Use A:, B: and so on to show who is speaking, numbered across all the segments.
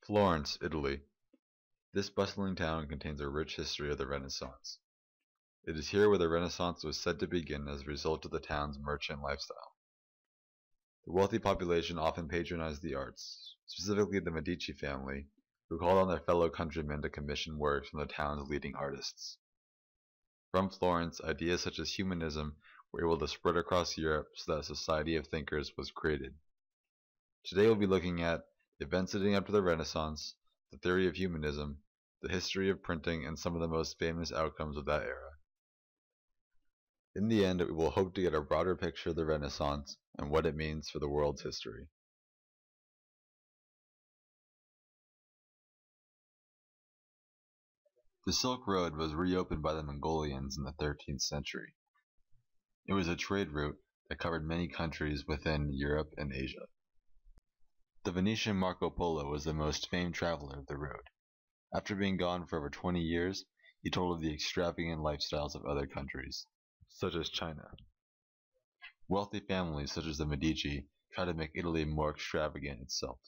A: Florence, Italy. This bustling town contains a rich history of the Renaissance. It is here where the Renaissance was said to begin as a result of the town's merchant lifestyle. The wealthy population often patronized the arts, specifically the Medici family, who called on their fellow countrymen to commission works from the town's leading artists. From Florence, ideas such as humanism were able to spread across Europe so that a society of thinkers was created. Today we'll be looking at events leading up to the Renaissance, the theory of humanism, the history of printing, and some of the most famous outcomes of that era. In the end, we will hope to get a broader picture of the Renaissance and what it means for the world's history. The Silk Road was reopened by the Mongolians in the 13th century. It was a trade route that covered many countries within Europe and Asia. The Venetian Marco Polo was the most famed traveler of the road. After being gone for over 20 years, he told of the extravagant lifestyles of other countries, such as China. Wealthy families such as the Medici tried to make Italy more extravagant itself,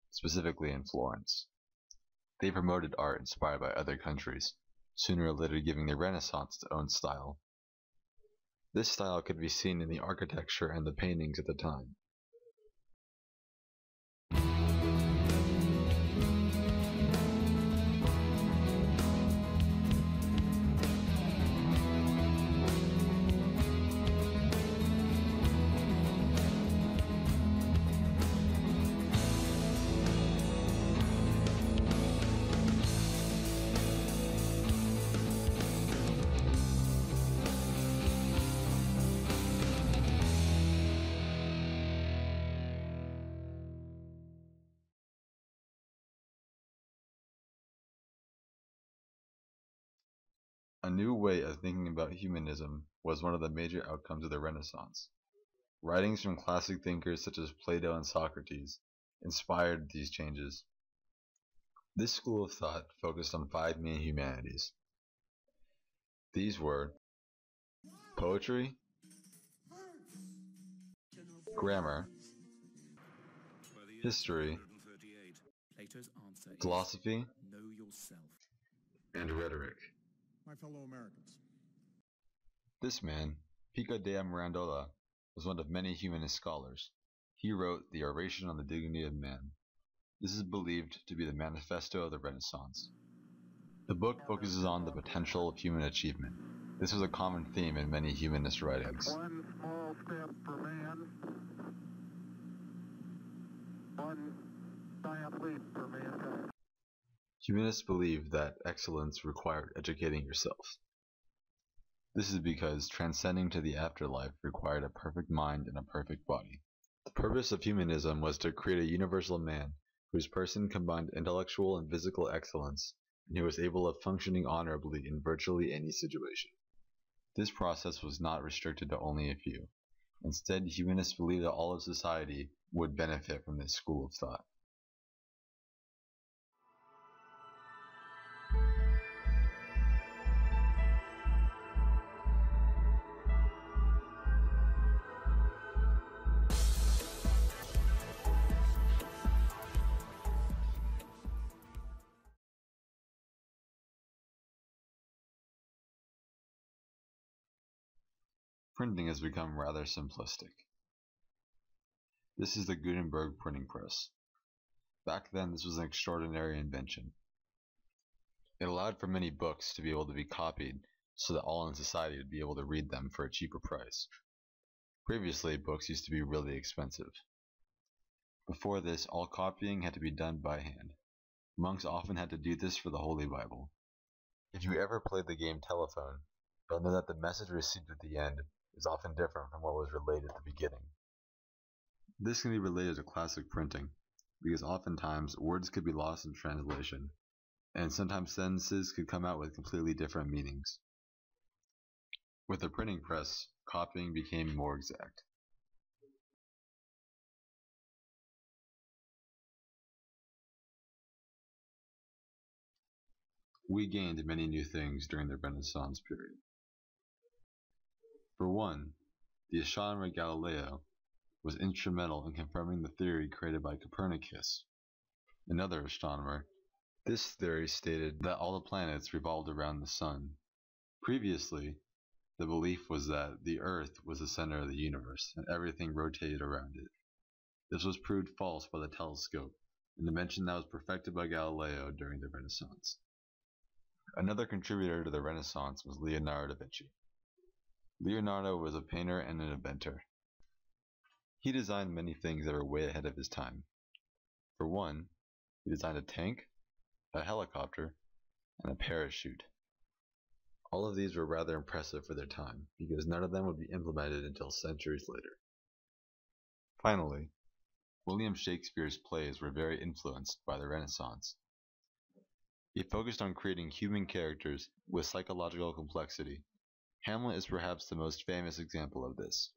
A: specifically in Florence. They promoted art inspired by other countries, sooner or later giving the Renaissance its own style. This style could be seen in the architecture and the paintings at the time. A new way of thinking about humanism was one of the major outcomes of the Renaissance. Writings from classic thinkers such as Plato and Socrates inspired these changes. This school of thought focused on 5 main humanities. These were poetry, grammar, history, philosophy, and rhetoric.
B: My fellow Americans.
A: This man, Pico della Mirandola, was one of many humanist scholars. He wrote the Oration on the Dignity of Man. This is believed to be the manifesto of the Renaissance. The book focuses on the potential of human achievement. This was a common theme in many humanist writings.
B: One small step for man, one giant leap for mankind.
A: Humanists believed that excellence required educating yourself. This is because transcending to the afterlife required a perfect mind and a perfect body. The purpose of humanism was to create a universal man whose person combined intellectual and physical excellence, and who was able of functioning honorably in virtually any situation. This process was not restricted to only a few. Instead, humanists believed that all of society would benefit from this school of thought. Printing has become rather simplistic. This is the Gutenberg printing press. Back then, this was an extraordinary invention. It allowed for many books to be able to be copied so that all in society would be able to read them for a cheaper price. Previously, books used to be really expensive. Before this, all copying had to be done by hand. Monks often had to do this for the Holy Bible. If you ever played the game Telephone, you'll know that the message received at the end is often different from what was relayed at the beginning. This can be related to classic printing, because oftentimes words could be lost in translation, and sometimes sentences could come out with completely different meanings. With the printing press, copying became more exact. We gained many new things during the Renaissance period. For one, the astronomer Galileo was instrumental in confirming the theory created by Copernicus. another astronomer. This theory stated that all the planets revolved around the sun. Previously, the belief was that the Earth was the center of the universe and everything rotated around it. This was proved false by the telescope, an invention that was perfected by Galileo during the Renaissance. Another contributor to the Renaissance was Leonardo da Vinci. Leonardo was a painter and an inventor. He designed many things that were way ahead of his time. For one, he designed a tank, a helicopter, and a parachute. All of these were rather impressive for their time, because none of them would be implemented until centuries later. Finally, William Shakespeare's plays were very influenced by the Renaissance. He focused on creating human characters with psychological complexity. Hamlet is perhaps the most famous example of this.